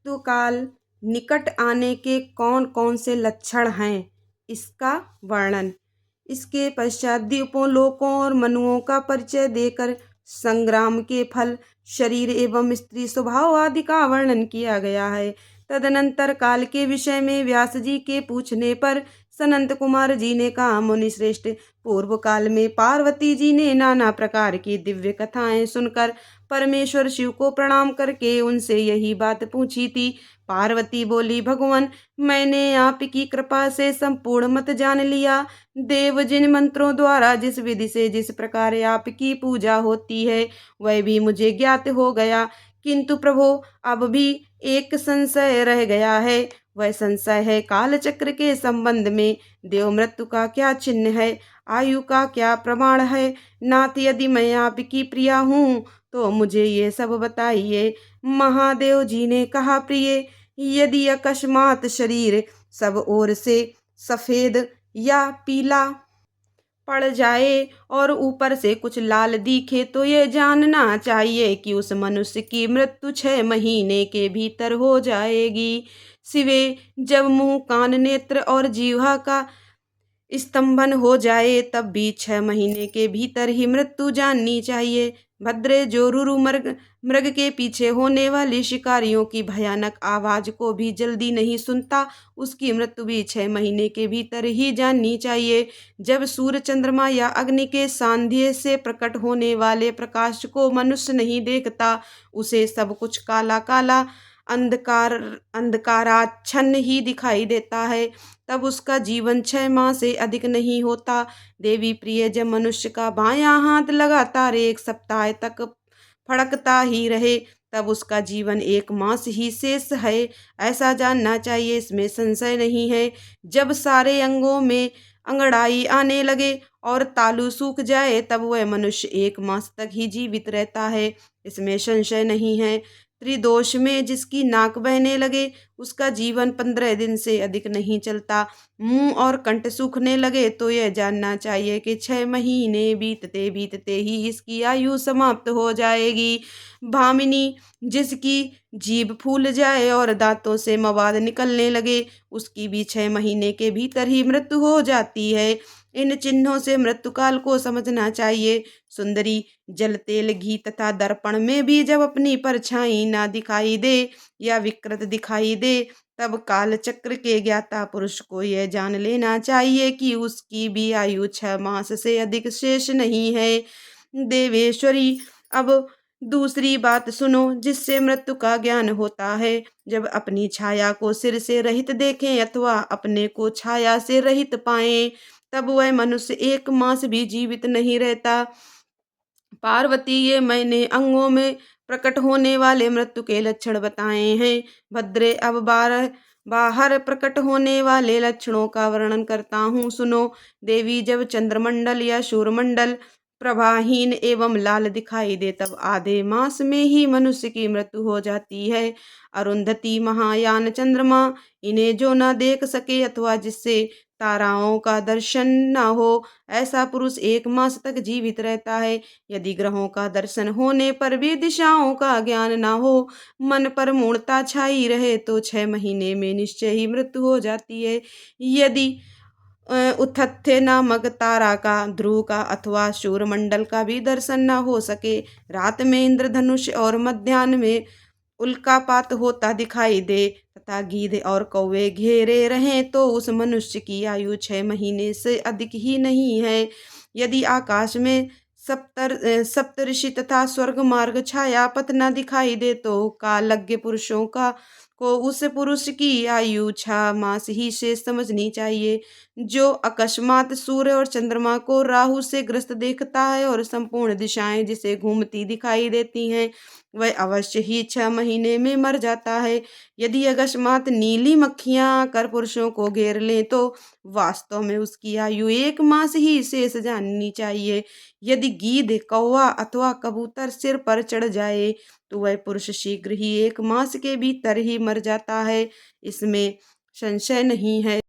मृत्युकाल निकट आने के कौन कौन से लक्षण हैं, इसका वर्णन। इसके पश्चात द्वीपों, लोकों और मनुओं का परिचय देकर संग्राम के फल, शरीर एवं स्त्री स्वभाव आदि का वर्णन किया गया है। तदनंतर काल के विषय में व्यास जी के पूछने पर सनंत कुमार जी ने कहा, मुनि श्रेष्ठ, पूर्व काल में पार्वती जी ने नाना प्रकार की दिव्य कथाएं सुनकर परमेश्वर शिव को प्रणाम करके उनसे यही बात पूछी थी। पार्वती बोली, भगवान, मैंने आपकी कृपा से संपूर्ण मत जान लिया। देव जिन मंत्रों द्वारा जिस विधि से जिस प्रकार आपकी पूजा होती है वह भी मुझे ज्ञात हो गया, किंतु प्रभु अब भी एक संशय रह गया है। वह संशय है काल चक्र के संबंध में। देव मृत्यु का क्या चिन्ह है, आयु का क्या प्रमाण है। नाथ, यदि मैं आपकी प्रिया हूँ तो मुझे ये सब बताइए। महादेव जी ने कहा, प्रिय, यदि अकस्मात शरीर सब ओर से सफेद या पीला पड़ जाए और ऊपर से कुछ लाल दिखे तो ये जानना चाहिए कि उस मनुष्य की मृत्यु 6 महीने के भीतर हो जाएगी। सिवे, जब मुंह, कान, नेत्र और जीवा का स्तंभन हो जाए तब भी 6 महीने के भीतर ही मृत्यु जाननी चाहिए। भद्रे, जो रुरु मृग मृग के पीछे होने वाली शिकारियों की भयानक आवाज को भी जल्दी नहीं सुनता, उसकी मृत्यु भी 6 महीने के भीतर ही जाननी चाहिए। जब सूर्य, चंद्रमा या अग्नि के सांध्य से प्रकट होने वाले प्रकाश को मनुष्य नहीं देखता, उसे सब कुछ काला काला अंधकाराच्छन्न ही दिखाई देता है, तब उसका जीवन 6 माह से अधिक नहीं होता। देवी प्रिय, जब मनुष्य का बायां हाथ लगातार 1 सप्ताह तक फड़कता ही रहे तब उसका जीवन 1 मास ही शेष है, ऐसा जानना चाहिए, इसमें संशय नहीं है। जब सारे अंगों में अंगड़ाई आने लगे और तालू सूख जाए तब वह मनुष्य 1 मास तक ही जीवित रहता है, इसमें संशय नहीं है। त्रिदोष में जिसकी नाक बहने लगे उसका जीवन 15 दिन से अधिक नहीं चलता। मुंह और कंठ सूखने लगे तो यह जानना चाहिए कि 6 महीने बीतते बीतते ही इसकी आयु समाप्त हो जाएगी। भामिनी, जिसकी जीभ फूल जाए और दांतों से मवाद निकलने लगे उसकी भी 6 महीने के भीतर ही मृत्यु हो जाती है। इन चिन्हों से मृत्युकाल को समझना चाहिए। सुंदरी, जल, तेल, घी तथा दर्पण में भी जब अपनी परछाई ना दिखाई दे या विकृत दिखाई दे तब काल चक्र के ज्ञाता पुरुष को यह जान लेना चाहिए कि उसकी भी आयु 6 मास से अधिक शेष नहीं है। देवेश्वरी, अब दूसरी बात सुनो जिससे मृत्यु का ज्ञान होता है। जब अपनी छाया को सिर से रहित देखें अथवा अपने को छाया से रहित पाएं तब वह मनुष्य 1 मास भी जीवित नहीं रहता। पार्वती, ये मैंने अंगों में प्रकट होने वाले मृत्यु के लक्षण बताए हैं। भद्रे, अब बाहर प्रकट होने वाले लक्षणों का वर्णन करता हूँ, सुनो। देवी, जब चंद्रमंडल या सूर्यमंडल प्रभाहीन एवं लाल दिखाई दे तब आधे मास में ही मनुष्य की मृत्यु हो जाती है। अरुंधति, महायान, चंद्रमा, इन्हें जो न देख सके अथवा जिससे ताराओं का दर्शन न हो ऐसा पुरुष 1 मास तक जीवित रहता है। यदि ग्रहों का दर्शन होने पर भी दिशाओं का ज्ञान न हो, मन पर मूढ़ता छाई रहे तो 6 महीने में निश्चय ही मृत्यु हो जाती है। यदि उथथ्य नामक तारा का, ध्रुव का अथवा सूर्यमंडल का भी दर्शन न हो सके, रात में इंद्रधनुष और मध्याह्न में उल्कापात होता दिखाई दे तथा गीध और कौवे घेरे रहें तो उस मनुष्य की आयु 6 महीने से अधिक ही नहीं है। यदि आकाश में सप्तऋषि तथा स्वर्ग मार्ग छाया पथ न दिखाई दे तो कालज्ञ पुरुषों को उस पुरुष की आयु 6 मास ही शेष समझनी चाहिए। जो अकस्मात सूर्य और चंद्रमा को राहु से ग्रस्त देखता है और संपूर्ण दिशाएं जिसे घूमती दिखाई देती हैं वह अवश्य ही 6 महीने में मर जाता है। यदि अकस्मात नीली मक्खियां आकर पुरुषों को घेर लें तो वास्तव में उसकी आयु 1 मास ही शेष जाननी चाहिए। यदि गीध, कौवा अथवा कबूतर सिर पर चढ़ जाए तो वह पुरुष शीघ्र ही 1 मास के भीतर ही मर जाता है, इसमें संशय नहीं है।